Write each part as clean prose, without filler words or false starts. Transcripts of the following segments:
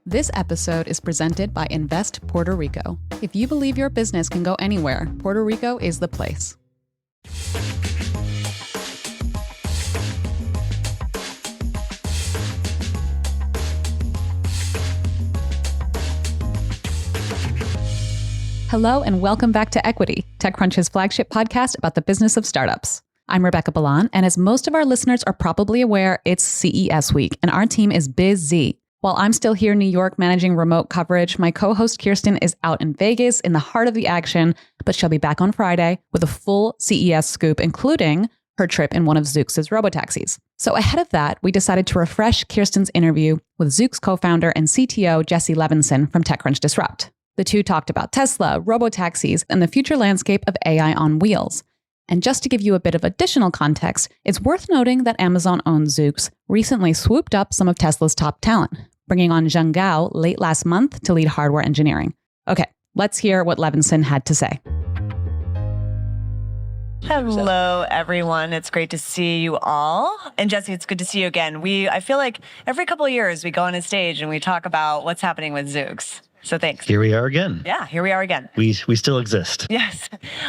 This episode is presented by Invest Puerto Rico. If you believe your business can go anywhere, Puerto Rico is the place. Hello and welcome back to Equity, TechCrunch's flagship podcast about the business of startups. I'm Rebecca Balan, and as most of our listeners are probably aware, it's CES week, and our team is busy. While I'm still here in New York managing remote coverage, my co-host Kirsten is out in Vegas in the heart of the action, but she'll be back on Friday with a full CES scoop, including her trip in one of Zoox's robotaxis. So ahead of that, we decided to refresh Kirsten's interview with Zoox co-founder and CTO Jesse Levinson from TechCrunch Disrupt. The two talked about Tesla, robotaxis, and the future landscape of AI on wheels. And just to give you a bit of additional context, it's worth noting that Amazon-owned Zoox recently swooped up some of Tesla's top talent, bringing on Zheng Gao late last month to lead hardware engineering. Okay, let's hear what Levinson had to say. Hello, everyone. It's great to see you all. And Jesse, it's good to see you again. I feel like every couple of years we go on a stage and we talk about what's happening with Zoox. So thanks. Here we are again. Yeah, here we are again. We still exist. Yes.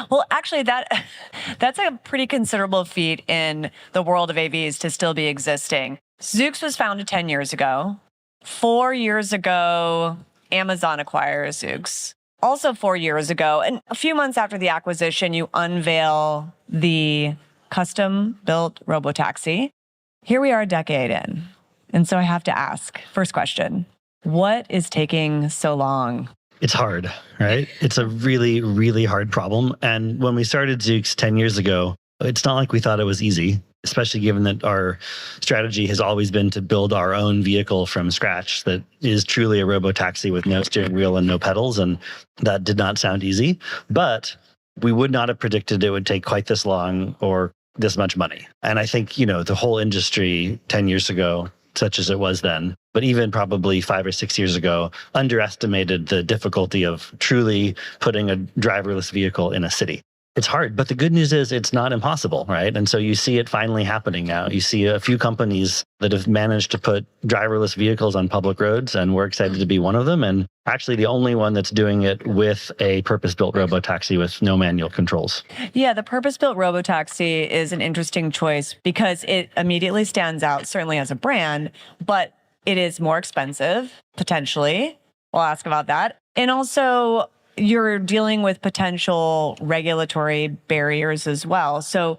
Well, actually, that's a pretty considerable feat in the world of AVs to still be existing. Zoox was founded 10 years ago. 4 years ago, Amazon acquires Zoox. Also 4 years ago, and a few months after the acquisition, you unveil the custom-built robotaxi. Here we are a decade in. And so I have to ask, first question, what is taking so long? It's hard, right? It's a really, really hard problem. And when we started Zoox 10 years ago, it's not like we thought it was easy, especially given that our strategy has always been to build our own vehicle from scratch that is truly a robotaxi with no steering wheel and no pedals. And that did not sound easy, but we would not have predicted it would take quite this long or this much money. And I think, the whole industry 10 years ago, such as it was then, but even probably 5 or 6 years ago, underestimated the difficulty of truly putting a driverless vehicle in a city. It's hard, but the good news is it's not impossible, right? And so you see it finally happening now. You see a few companies that have managed to put driverless vehicles on public roads, and we're excited to be one of them. And actually the only one that's doing it with a purpose-built robotaxi with no manual controls. Yeah, the purpose-built robotaxi is an interesting choice because it immediately stands out, certainly as a brand, but it is more expensive, potentially. We'll ask about that. And also, you're dealing with potential regulatory barriers as well. So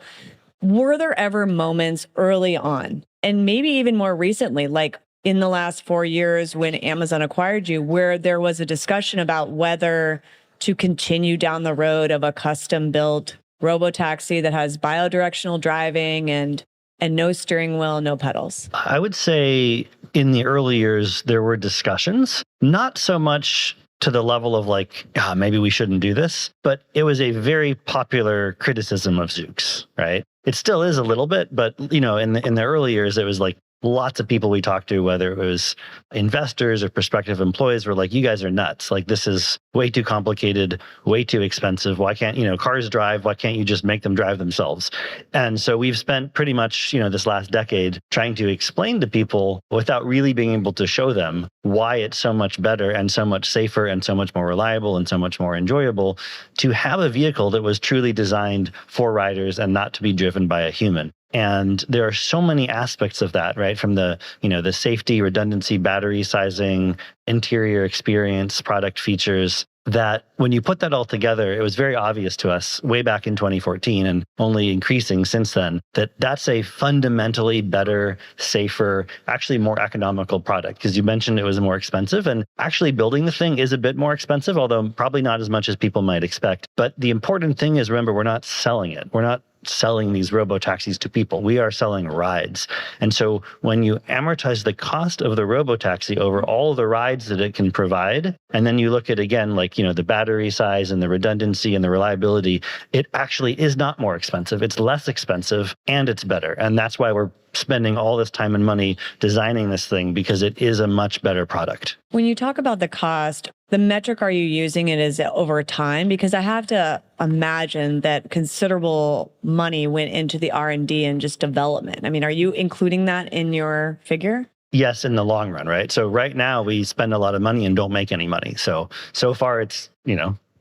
were there ever moments early on, and maybe even more recently, like in the last 4 years when Amazon acquired you, where there was a discussion about whether to continue down the road of a custom-built robotaxi that has bidirectional driving and no steering wheel, no pedals? I would say in the early years, there were discussions, not so much to the level of like, maybe we shouldn't do this, but it was a very popular criticism of Zoox, right? It still is a little bit, but in the early years, it was like lots of people we talked to, whether it was investors or prospective employees, were like, you guys are nuts. Like, this is way too complicated, way too expensive. Why can't, cars drive? Why can't you just make them drive themselves? And so we've spent pretty much, this last decade trying to explain to people without really being able to show them why it's so much better and so much safer and so much more reliable and so much more enjoyable to have a vehicle that was truly designed for riders and not to be driven by a human. And there are so many aspects of that, right? From the, the safety, redundancy, battery sizing, interior experience, product features, that when you put that all together, it was very obvious to us way back in 2014 and only increasing since then, that that's a fundamentally better, safer, actually more economical product. Because you mentioned it was more expensive, and actually building the thing is a bit more expensive, although probably not as much as people might expect. But the important thing is, remember, we're not selling it. We're not selling these robotaxis to people. We are selling rides. And so when you amortize the cost of the robotaxi over all the rides that it can provide, and then you look at, again, like, the battery size and the redundancy and the reliability, it actually is not more expensive. It's less expensive and it's better. And that's why we're spending all this time and money designing this thing, because it is a much better product. When you talk about the cost, the metric are you using it as over time? Because I have to imagine that considerable money went into the R&D and just development. I mean, are you including that in your figure? yes, in the long run, right? So right now we spend a lot of money and don't make any money. So far it's,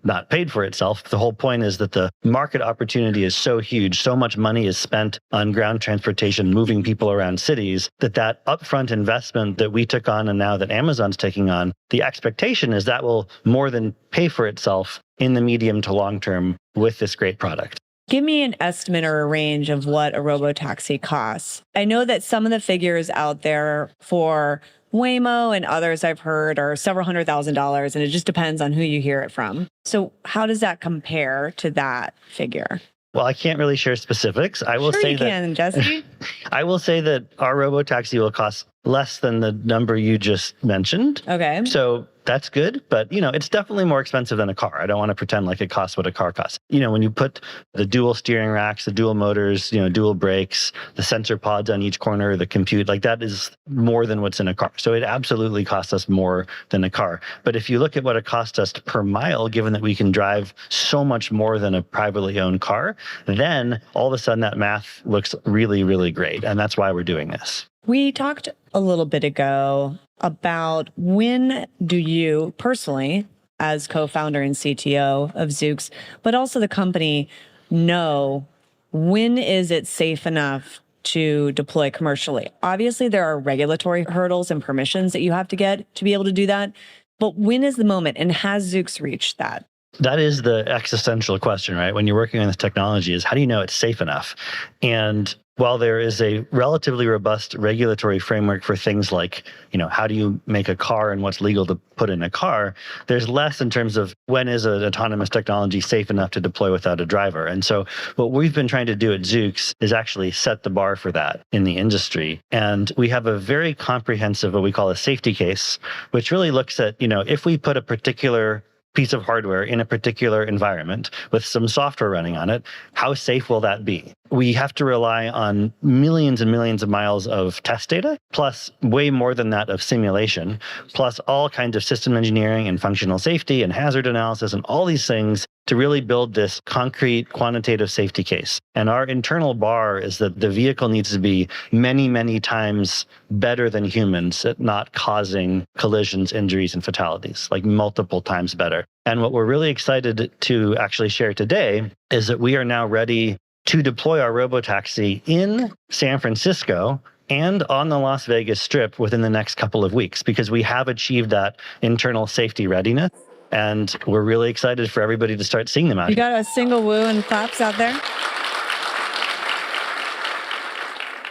not paid for itself. The whole point is that the market opportunity is so huge, so much money is spent on ground transportation, moving people around cities, that upfront investment that we took on and now that Amazon's taking on, the expectation is that will more than pay for itself in the medium to long term with this great product. Give me an estimate or a range of what a robotaxi costs. I know that some of the figures out there for Waymo and others I've heard are several $100,000, and it just depends on who you hear it from. So how does that compare to that figure? Well, I can't really share specifics. I will sure say you can, Jesse. I will say that our robotaxi will cost less than the number you just mentioned. Okay. So that's good, but it's definitely more expensive than a car. I don't want to pretend like it costs what a car costs. When you put the dual steering racks, the dual motors, dual brakes, the sensor pods on each corner, the compute, like that is more than what's in a car. So it absolutely costs us more than a car. But if you look at what it costs us per mile, given that we can drive so much more than a privately owned car, then all of a sudden that math looks really, really great. And that's why we're doing this. We talked a little bit ago about when do you personally, as co-founder and CTO of Zoox, but also the company, know when is it safe enough to deploy commercially? Obviously, there are regulatory hurdles and permissions that you have to get to be able to do that. But when is the moment, and has Zoox reached that? That is the existential question, right? When you're working on this technology is how do you know it's safe enough? And while there is a relatively robust regulatory framework for things like, how do you make a car and what's legal to put in a car, there's less in terms of when is an autonomous technology safe enough to deploy without a driver. And so what we've been trying to do at Zoox is actually set the bar for that in the industry. And we have a very comprehensive, what we call a safety case, which really looks at, if we put a particular piece of hardware in a particular environment with some software running on it, how safe will that be? We have to rely on millions and millions of miles of test data, plus way more than that of simulation, plus all kinds of system engineering and functional safety and hazard analysis and all these things to really build this concrete quantitative safety case. And our internal bar is that the vehicle needs to be many, many times better than humans at not causing collisions, injuries, and fatalities, like multiple times better. And what we're really excited to actually share today is that we are now ready to deploy our robotaxi in San Francisco and on the Las Vegas Strip within the next couple of weeks, because we have achieved that internal safety readiness. And we're really excited for everybody to start seeing them out. You got a single woo and claps out there?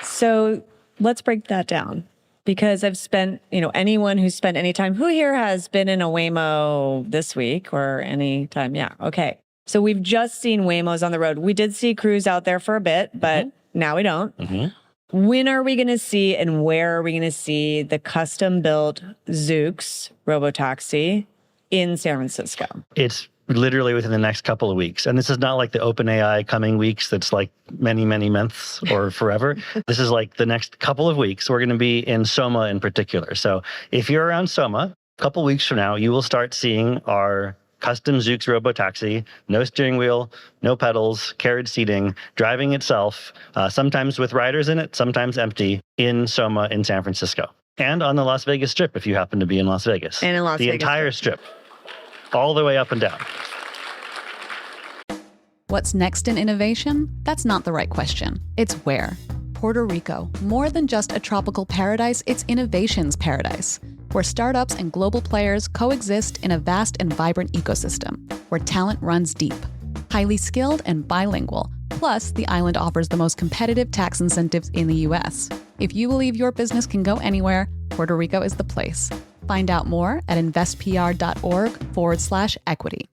So let's break that down, because I've spent, anyone who's spent any time, who here has been in a Waymo this week or any time? Yeah. Okay. So we've just seen Waymos on the road. We did see Cruise out there for a bit, but now we don't. When are we going to see, and where are we going to see the custom built Zoox robotaxi in San Francisco? It's literally within the next couple of weeks. And this is not like the OpenAI coming weeks that's like many, many months or forever. This is like the next couple of weeks. We're going to be in Soma in particular. So if you're around Soma, a couple of weeks from now, you will start seeing our custom Zoox robotaxi, no steering wheel, no pedals, carriage seating, driving itself, sometimes with riders in it, sometimes empty, in Soma in San Francisco. And on the Las Vegas Strip, if you happen to be in Las Vegas. And in Las Vegas. The entire strip, all the way up and down. What's next in innovation? That's not the right question. It's where. Puerto Rico, more than just a tropical paradise, it's innovation's paradise, where startups and global players coexist in a vast and vibrant ecosystem, where talent runs deep, highly skilled and bilingual. Plus, the island offers the most competitive tax incentives in the U.S. If you believe your business can go anywhere, Puerto Rico is the place. Find out more at investpr.org/equity.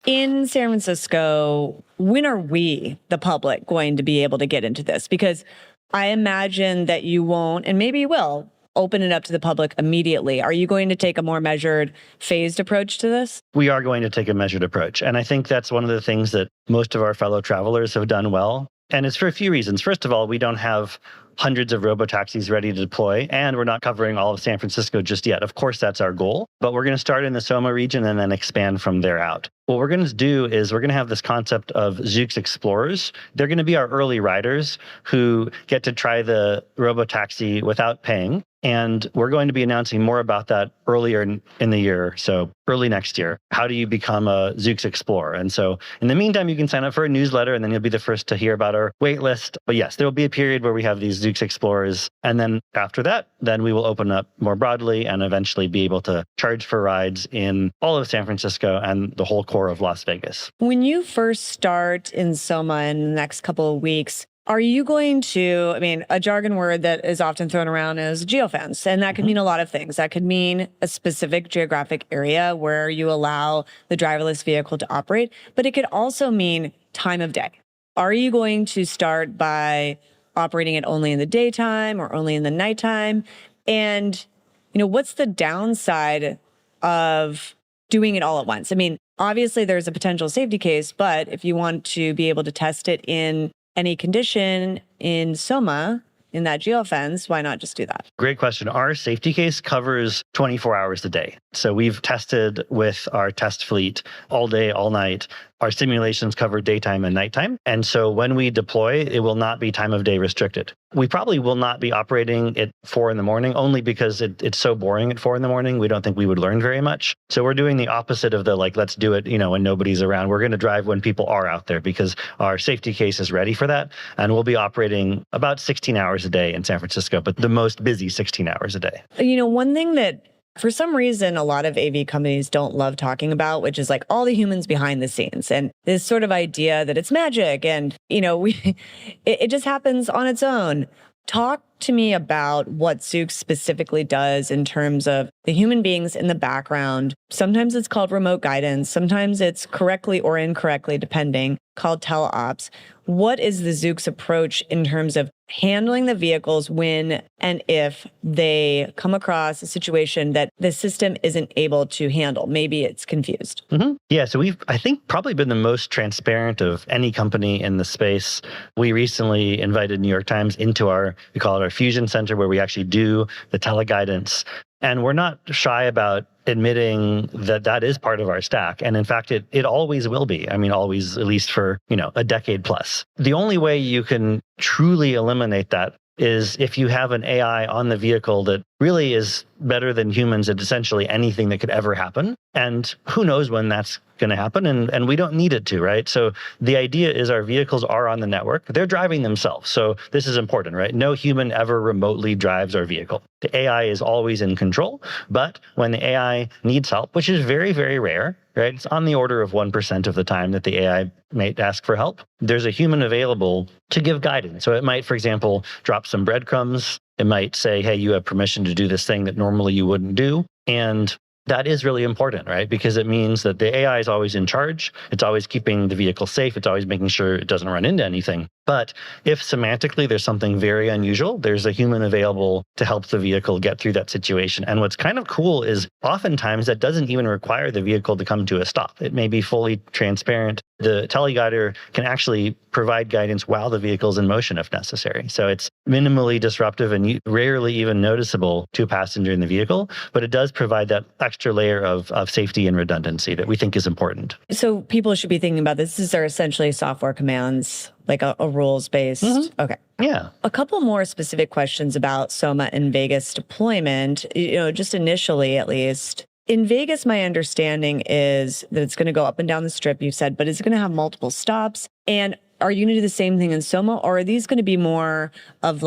In San Francisco, when are we, the public, going to be able to get into this? Because I imagine that you won't, and maybe you will, open it up to the public immediately. Are you going to take a more measured, phased approach to this? We are going to take a measured approach. And I think that's one of the things that most of our fellow travelers have done well. And it's for a few reasons. First of all, we don't have hundreds of robotaxis ready to deploy, and we're not covering all of San Francisco just yet. Of course, that's our goal, but we're going to start in the Soma region and then expand from there out. What we're going to do is we're going to have this concept of Zoox Explorers. They're going to be our early riders who get to try the robotaxi without paying. And we're going to be announcing more about that earlier in the year, so early next year. How do you become a Zoox Explorer? And so in the meantime, you can sign up for a newsletter, and then you'll be the first to hear about our wait list. But yes, there will be a period where we have these Zoox Explorers. And then after that, then we will open up more broadly and eventually be able to charge for rides in all of San Francisco and the whole core of Las Vegas. When you first start in Soma in the next couple of weeks, are you going to, a jargon word that is often thrown around is geofence, and that could mean a lot of things. That could mean a specific geographic area where you allow the driverless vehicle to operate, but it could also mean time of day. Are you going to start by operating it only in the daytime or only in the nighttime? And, what's the downside of doing it all at once? Obviously there's a potential safety case, but if you want to be able to test it in any condition in Soma, in that geofence, why not just do that? Great question. Our safety case covers 24 hours a day. So we've tested with our test fleet all day, all night. Our simulations cover daytime and nighttime. And so when we deploy, it will not be time of day restricted. We probably will not be operating at 4 a.m, only because it's so boring at 4 a.m. We don't think we would learn very much. So we're doing the opposite of the let's do it, when nobody's around. We're going to drive when people are out there because our safety case is ready for that. And we'll be operating about 16 hours a day in San Francisco, but the most busy 16 hours a day. One thing that for some reason, a lot of AV companies don't love talking about, which is all the humans behind the scenes and this sort of idea that it's magic and, it just happens on its own. Talk to me about what Zoox specifically does in terms of the human beings in the background. Sometimes it's called remote guidance. Sometimes it's correctly or incorrectly, depending, called teleops. What is the Zoox approach in terms of handling the vehicles when and if they come across a situation that the system isn't able to handle? Maybe it's confused. Yeah, so we've, I think, probably been the most transparent of any company in the space. We recently invited New York Times into we call it our Fusion Center, where we actually do the teleguidance. And we're not shy about admitting that that is part of our stack. And in fact, it always will be. Always, at least for, a decade plus. The only way you can truly eliminate that is if you have an AI on the vehicle that really is better than humans at essentially anything that could ever happen. And who knows when that's going to happen, and we don't need it to, right? So the idea is our vehicles are on the network. They're driving themselves. So this is important, right? No human ever remotely drives our vehicle. The AI is always in control, but when the AI needs help, which is very, very rare, right? It's on the order of 1% of the time that the AI might ask for help. There's a human available to give guidance. So it might, for example, drop some breadcrumbs. It might say, hey, you have permission to do this thing that normally you wouldn't do. And that is really important, right? Because it means that the AI is always in charge. It's always keeping the vehicle safe. It's always making sure it doesn't run into anything. But if semantically there's something very unusual, there's a human available to help the vehicle get through that situation. And what's kind of cool is oftentimes that doesn't even require the vehicle to come to a stop. It may be fully transparent. The teleguider can actually provide guidance while the vehicle's in motion if necessary. So it's minimally disruptive and rarely even noticeable to a passenger in the vehicle, but it does provide that extra layer of safety and redundancy that we think is important. So people should be thinking about this. These are essentially software commands, like a rules-based. Okay. Yeah. A couple more specific questions about Soma and Vegas deployment, just initially at least. In Vegas, my understanding is that it's going to go up and down the strip, you said, but it's going to have multiple stops. And are you going to do the same thing in Soma, or are these going to be more of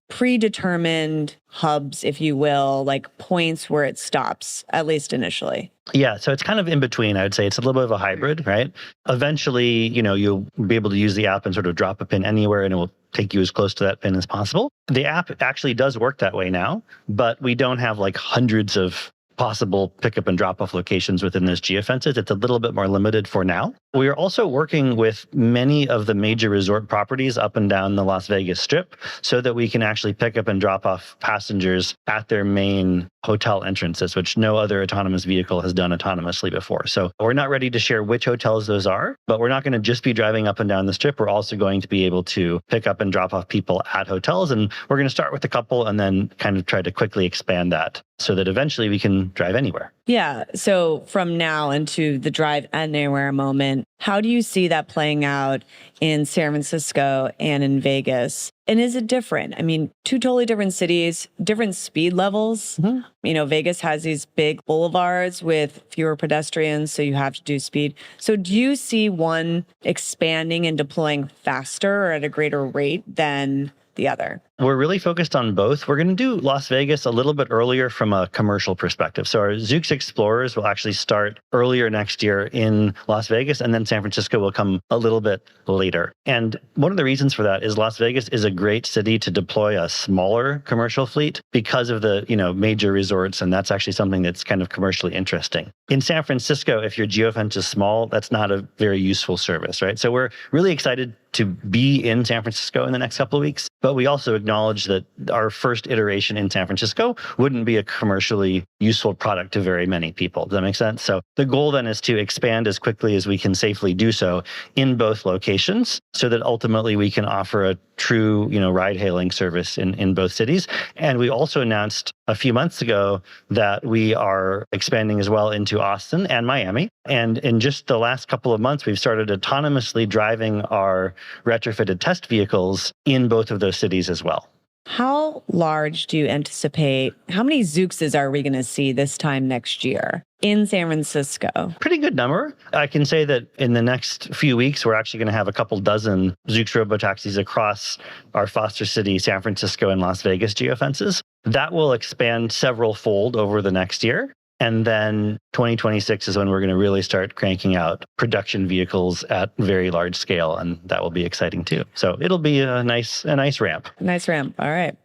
predetermined hubs, if you will, like points where it stops, at least initially? Yeah, so it's kind of in between. I would say it's a little bit of a hybrid, right? Eventually, you'll be able to use the app and sort of drop a pin anywhere, and it will take you as close to that pin as possible. The app actually does work that way now, but we don't have hundreds of possible pickup and drop-off locations within those geofences. It's a little bit more limited for now. We are also working with many of the major resort properties up and down the Las Vegas Strip so that we can actually pick up and drop off passengers at their main hotel entrances, which no other autonomous vehicle has done autonomously before. So we're not ready to share which hotels those are, but we're not going to just be driving up and down the Strip. We're also going to be able to pick up and drop off people at hotels. And we're going to start with a couple and then kind of try to quickly expand that so that eventually we can drive anywhere. Yeah. So from now into the drive anywhere moment, how do you see that playing out in San Francisco and in Vegas? And is it different? I mean, two totally different cities, different speed levels. Vegas has these big boulevards with fewer pedestrians, so you have to do speed. So do you see one expanding and deploying faster or at a greater rate than the other? We're really focused on both. We're going to do Las Vegas a little bit earlier from a commercial perspective. So our Zoox Explorers will actually start earlier next year in Las Vegas, and then San Francisco will come a little bit later. And one of the reasons for that is Las Vegas is a great city to deploy a smaller commercial fleet because of the, major resorts, and that's actually something that's kind of commercially interesting. In San Francisco, if your geofence is small, that's not a very useful service, right? So we're really excited to be in San Francisco in the next couple of weeks, but we also acknowledge that our first iteration in San Francisco wouldn't be a commercially useful product to very many people. Does that make sense? So the goal then is to expand as quickly as we can safely do so in both locations so that ultimately we can offer a true, ride-hailing service in both cities. And we also announced a few months ago that we are expanding as well into Austin and Miami. And in just the last couple of months, we've started autonomously driving our retrofitted test vehicles in both of those cities as well. How large do you anticipate? How many Zooxes are we going to see this time next year in San Francisco? Pretty good number. I can say that in the next few weeks, we're actually going to have a couple dozen Zoox robotaxis across our Foster City, San Francisco, and Las Vegas geofences. That will expand several fold over the next year. And then 2026 is when we're going to really start cranking out production vehicles at very large scale. And that will be exciting too. So it'll be a nice ramp. Nice ramp. All right.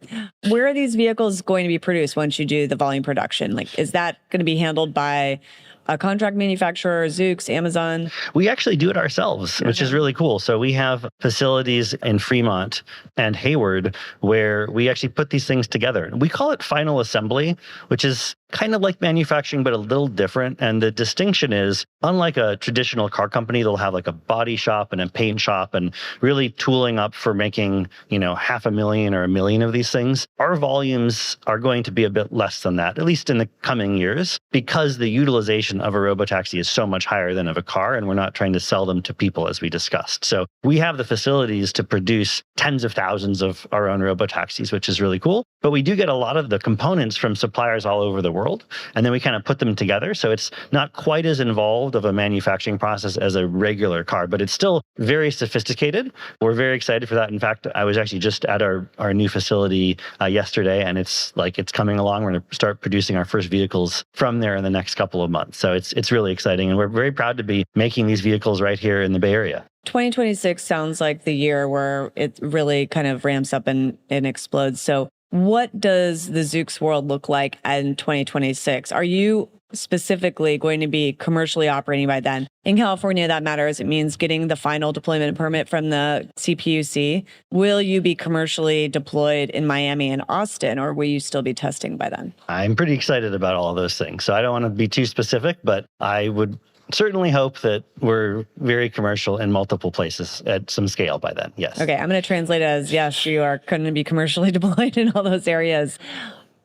Where are these vehicles going to be produced once you do the volume production? Is that going to be handled by a contract manufacturer, Zoox, Amazon? We actually do it ourselves, which is really cool. So we have facilities in Fremont and Hayward where we actually put these things together. We call it final assembly, which is kind of like manufacturing, but a little different. And the distinction is, unlike a traditional car company, they'll have like a body shop and a paint shop and really tooling up for making, 500,000 or 1 million of these things. Our volumes are going to be a bit less than that, at least in the coming years, because the utilization of a robotaxi is so much higher than of a car, and we're not trying to sell them to people as we discussed. So we have the facilities to produce tens of thousands of our own robotaxis, which is really cool. But we do get a lot of the components from suppliers all over the world, and then we kind of put them together. So it's not quite as involved of a manufacturing process as a regular car, but it's still very sophisticated. We're very excited for that. In fact, I was actually just at our new facility yesterday, and it's coming along. We're going to start producing our first vehicles from there in the next couple of months. So it's really exciting, and we're very proud to be making these vehicles right here in the Bay Area. 2026 sounds like the year where it really kind of ramps up and explodes. So what does the Zoox world look like in 2026? Are you specifically going to be commercially operating by then? In California, that matters. It means getting the final deployment permit from the CPUC. Will you be commercially deployed in Miami and Austin, or will you still be testing by then? I'm pretty excited about all of those things. So I don't want to be too specific, but I would certainly hope that we're very commercial in multiple places at some scale by then. Yes. Okay, I'm going to translate it as, yes, you are going to be commercially deployed in all those areas.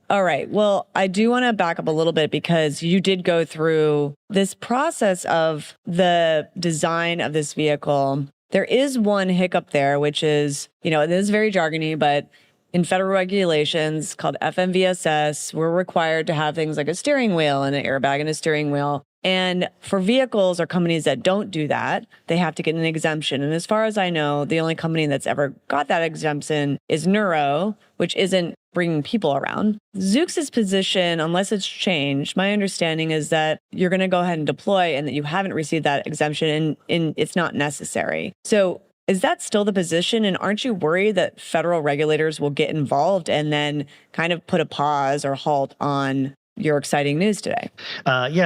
All right. Well, I do want to back up a little bit because you did go through this process of the design of this vehicle. There is one hiccup there, which is, it is very jargony, but in federal regulations called FMVSS, we're required to have things like a steering wheel and an airbag and a steering wheel. And for vehicles or companies that don't do that, they have to get an exemption. And as far as I know, the only company that's ever got that exemption is Nuro, which isn't bringing people around. Zoox's position, unless it's changed, my understanding is that you're going to go ahead and deploy and that you haven't received that exemption and it's not necessary. So is that still the position? And aren't you worried that federal regulators will get involved and then kind of put a pause or halt on your exciting news today?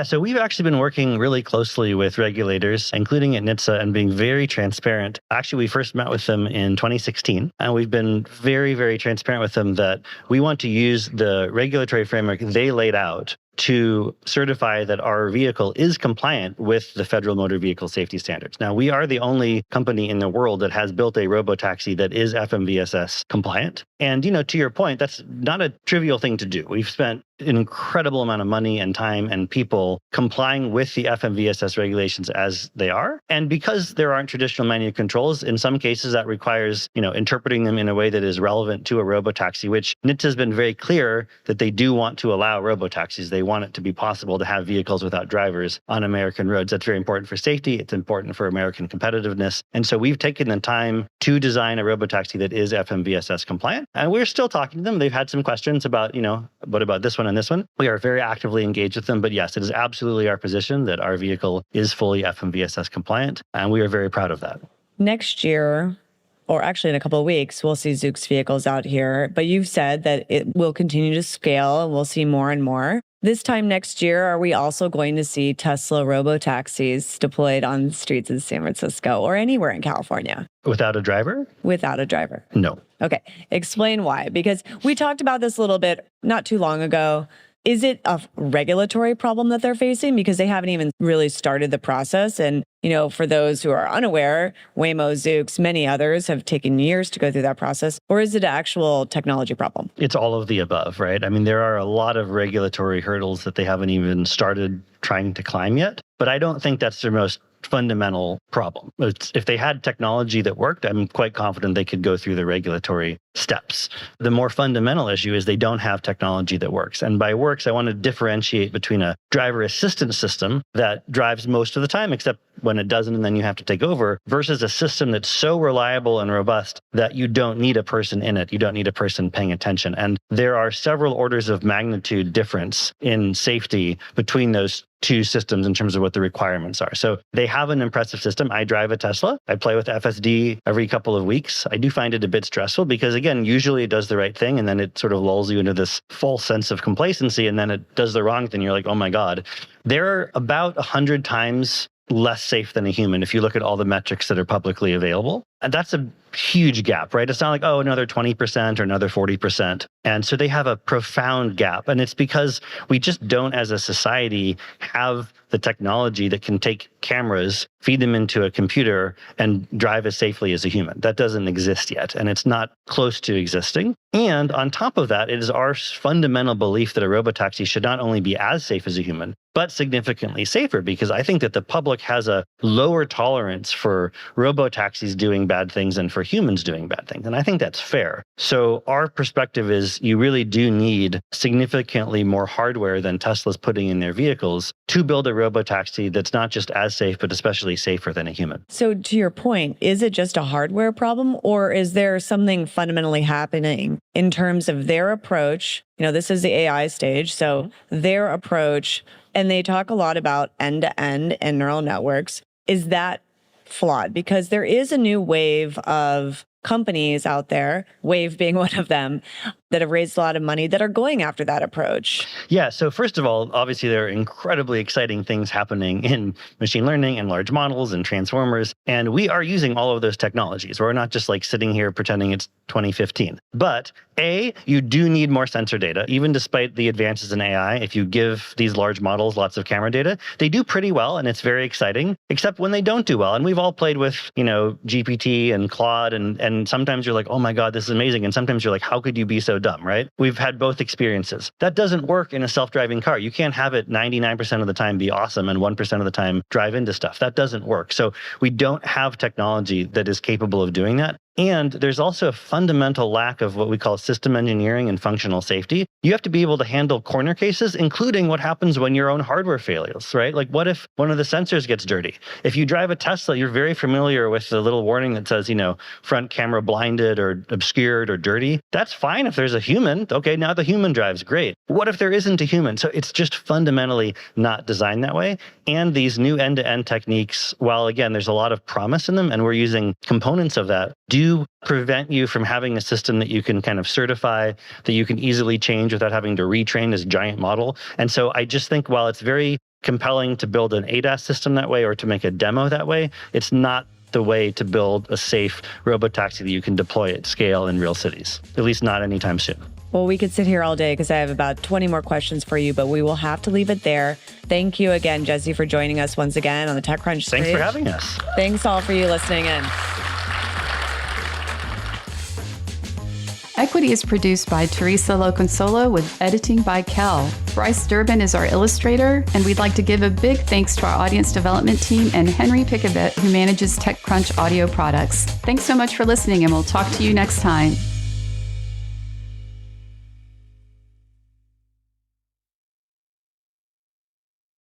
So we've actually been working really closely with regulators, including at NHTSA, and being very transparent. Actually, we first met with them in 2016, and we've been very, very transparent with them that we want to use the regulatory framework they laid out to certify that our vehicle is compliant with the federal motor vehicle safety standards. Now, we are the only company in the world that has built a robotaxi that is FMVSS compliant. And, to your point, that's not a trivial thing to do. We've spent an incredible amount of money and time and people complying with the FMVSS regulations as they are. And because there aren't traditional manual controls, in some cases that requires, interpreting them in a way that is relevant to a robotaxi, which NHTSA has been very clear that they do want to allow robotaxis. They want it to be possible to have vehicles without drivers on American roads. That's very important for safety. It's important for American competitiveness. And so we've taken the time to design a robotaxi that is FMVSS compliant. And we're still talking to them. They've had some questions about, what about this one and this one? We are very actively engaged with them. But yes, it is absolutely our position that our vehicle is fully FMVSS compliant. And we are very proud of that. Next year, or actually in a couple of weeks, we'll see Zoox vehicles out here. But you've said that it will continue to scale and we'll see more and more. This time next year, are we also going to see Tesla robotaxis deployed on the streets of San Francisco or anywhere in California? Without a driver? Without a driver. No. Okay. Explain why. Because we talked about this a little bit not too long ago. Is it a regulatory problem that they're facing? Because they haven't even really started the process. And, for those who are unaware, Waymo, Zoox, many others have taken years to go through that process. Or is it an actual technology problem? It's all of the above, right? I mean, there are a lot of regulatory hurdles that they haven't even started trying to climb yet. But I don't think that's their most fundamental problem. If they had technology that worked, I'm quite confident they could go through the regulatory steps. The more fundamental issue is they don't have technology that works. And by works, I want to differentiate between a driver assistance system that drives most of the time, except when it doesn't, and then you have to take over, versus a system that's so reliable and robust that you don't need a person in it. You don't need a person paying attention. And there are several orders of magnitude difference in safety between those two systems in terms of what the requirements are. So they have an impressive system. I drive a Tesla. I play with FSD every couple of weeks. I do find it a bit stressful because, again, usually it does the right thing and then it sort of lulls you into this false sense of complacency, and then it does the wrong thing. You're like, oh my God. They're about 100 times less safe than a human if you look at all the metrics that are publicly available. And that's a huge gap, right? It's not like, another 20% or another 40%. And so they have a profound gap. And it's because we just don't, as a society, have the technology that can take cameras, feed them into a computer, and drive as safely as a human. That doesn't exist yet, and it's not close to existing. And on top of that, it is our fundamental belief that a robotaxi should not only be as safe as a human, but significantly safer, because I think that the public has a lower tolerance for robotaxis doing bad things than for humans doing bad things. And I think that's fair. So our perspective is you really do need significantly more hardware than Tesla's putting in their vehicles to build a robotaxi that's not just as safe, but especially safer than a human. So to your point, is it just a hardware problem, or is there something fundamentally happening in terms of their approach? This is the AI stage. So their approach, and they talk a lot about end-to-end and neural networks. Is that flawed? Because there is a new wave of companies out there, Wave being one of them, that have raised a lot of money that are going after that approach. Yeah. So first of all, obviously, there are incredibly exciting things happening in machine learning and large models and transformers. And we are using all of those technologies. We're not just like sitting here pretending it's 2015. But you do need more sensor data. Even despite the advances in AI, if you give these large models lots of camera data, they do pretty well, and it's very exciting, except when they don't do well. And we've all played with, GPT and Claude, and sometimes you're like, oh my God, this is amazing. And sometimes you're like, how could you be so dumb, right? We've had both experiences. That doesn't work in a self-driving car. You can't have it 99% of the time be awesome and 1% of the time drive into stuff. That doesn't work. So we don't have technology that is capable of doing that. And there's also a fundamental lack of what we call system engineering and functional safety. You have to be able to handle corner cases, including what happens when your own hardware fails, right? Like what if one of the sensors gets dirty? If you drive a Tesla, you're very familiar with the little warning that says, front camera blinded or obscured or dirty. That's fine if there's a human. Okay, now the human drives, great. What if there isn't a human? So it's just fundamentally not designed that way. And these new end-to-end techniques, while again, there's a lot of promise in them and we're using components of that, do do prevent you from having a system that you can kind of certify, that you can easily change without having to retrain this giant model. And so I just think while it's very compelling to build an ADAS system that way or to make a demo that way, it's not the way to build a safe robotaxi that you can deploy at scale in real cities, at least not anytime soon. Well, we could sit here all day because I have about 20 more questions for you, but we will have to leave it there. Thank you again, Jesse, for joining us once again on the TechCrunch stage. Thanks for having us. Thanks all for you listening in. Equity is produced by Theresa Loconsolo with editing by Kell. Bryce Durbin is our illustrator, and we'd like to give a big thanks to our audience development team and Henry Pickavett, who manages TechCrunch audio products. Thanks so much for listening, and we'll talk to you next time.